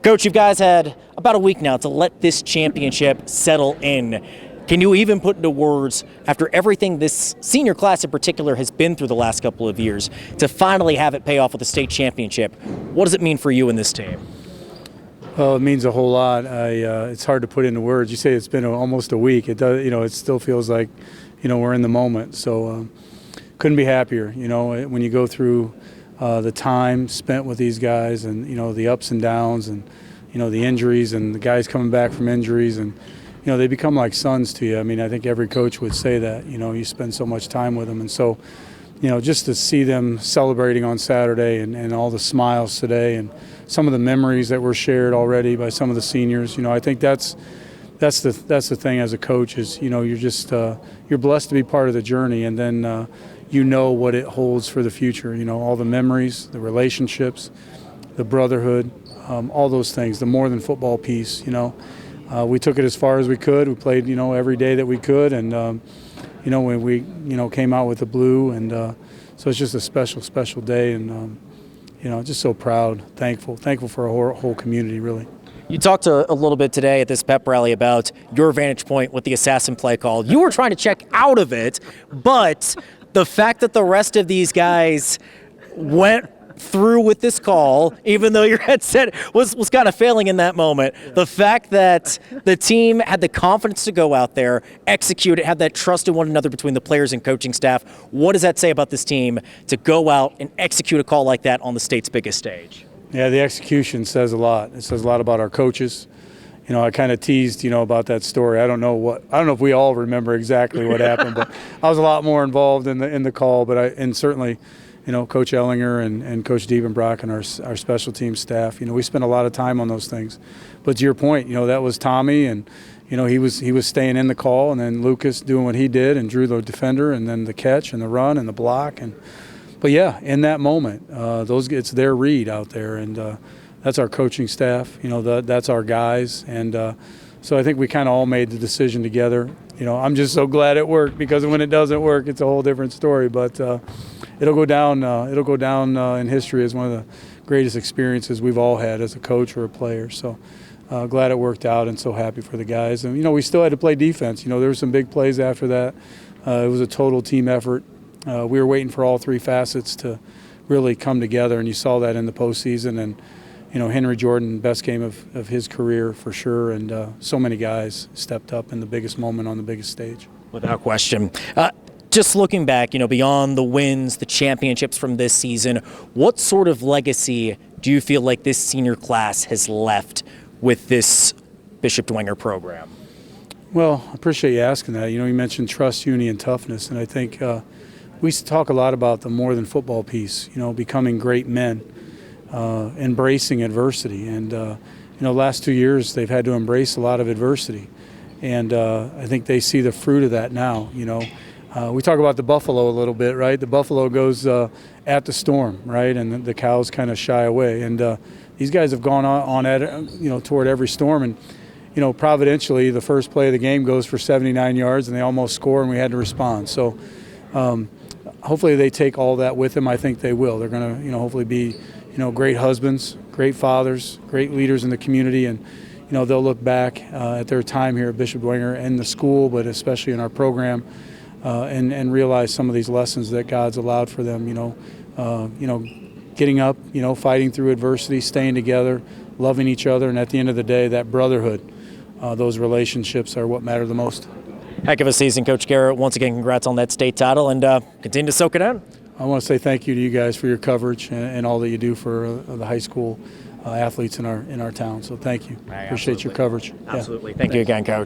Coach, you guys had about a week now to let this championship settle in. Can you even put into words, after everything this senior class in particular has been through the last couple of years, to finally have it pay off with a state championship? What does it mean for you and this team? Well, it means a whole lot. It's hard to put into words. You say it's been almost a week. It does. It still feels like, we're in the moment. So couldn't be happier. When you go through the time spent with these guys, and the ups and downs, and the injuries, and the guys coming back from injuries, and they become like sons to you. I mean, I think every coach would say that. You spend so much time with them, and so just to see them celebrating on Saturday, and all the smiles today, and some of the memories that were shared already by some of the seniors. I think that's the thing as a coach is you're just you're blessed to be part of the journey, and then what it holds for the future. All the memories, the relationships, the brotherhood, all those things. The more than football piece. We took it as far as we could. We played every day that we could, and when we came out with the blue, and so it's just a special day, and just so proud, thankful for our whole community, really. You talked a little bit today at this pep rally about your vantage point with the assassin play call. You were trying to check out of it, but the fact that the rest of these guys went through with this call, even though your headset was kind of failing in that moment, the fact that the team had the confidence to go out there, execute it, have that trust in one another between the players and coaching staff, what does that say about this team to go out and execute a call like that on the state's biggest stage? Yeah, the execution says a lot. It says a lot about our coaches. I kind of teased, about that story. I don't know if we all remember exactly what happened, but I was a lot more involved in the call. But certainly, Coach Ellinger and Coach Diebenbrock and our special team staff, we spent a lot of time on those things. But to your point, that was Tommy, and he was staying in the call, and then Lucas doing what he did and drew the defender, and then the catch and the run and the block, but yeah, in that moment, it's their read out there, and that's our coaching staff. That's our guys, and so I think we kind of all made the decision together. I'm just so glad it worked, because when it doesn't work, it's a whole different story. But it'll go down in history as one of the greatest experiences we've all had as a coach or a player. So glad it worked out, and so happy for the guys. And we still had to play defense. There were some big plays after that. It was a total team effort. We were waiting for all three facets to really come together, and you saw that in the postseason. And Henry Jordan, best game of his career for sure, and so many guys stepped up in the biggest moment on the biggest stage. Without question. Just looking back, beyond the wins, the championships from this season, what sort of legacy do you feel like this senior class has left with this Bishop Dwenger program? Well, I appreciate you asking that. You mentioned trust, unity, and toughness, and I think we talk a lot about the more than football piece, becoming great men, embracing adversity. And, last 2 years they've had to embrace a lot of adversity. And I think they see the fruit of that now. We talk about the buffalo a little bit, right? The buffalo goes at the storm, right? And the cows kind of shy away. And these guys have gone on at it, toward every storm. And, providentially, the first play of the game goes for 79 yards, and they almost score, and we had to respond. So hopefully they take all that with them. I think they will. They're going to, hopefully be, great husbands, great fathers, great leaders in the community, and they'll look back at their time here at Bishop Dwenger and the school, but especially in our program, and realize some of these lessons that God's allowed for them. Getting up, fighting through adversity, staying together, loving each other, and at the end of the day, that brotherhood, those relationships are what matter the most. Heck of a season, Coach Garrett. Once again, congrats on that state title, and continue to soak it in. I want to say thank you to you guys for your coverage and all that you do for the high school athletes in our town. So thank you. Appreciate your coverage. Absolutely. Yeah. Thank you again, Coach.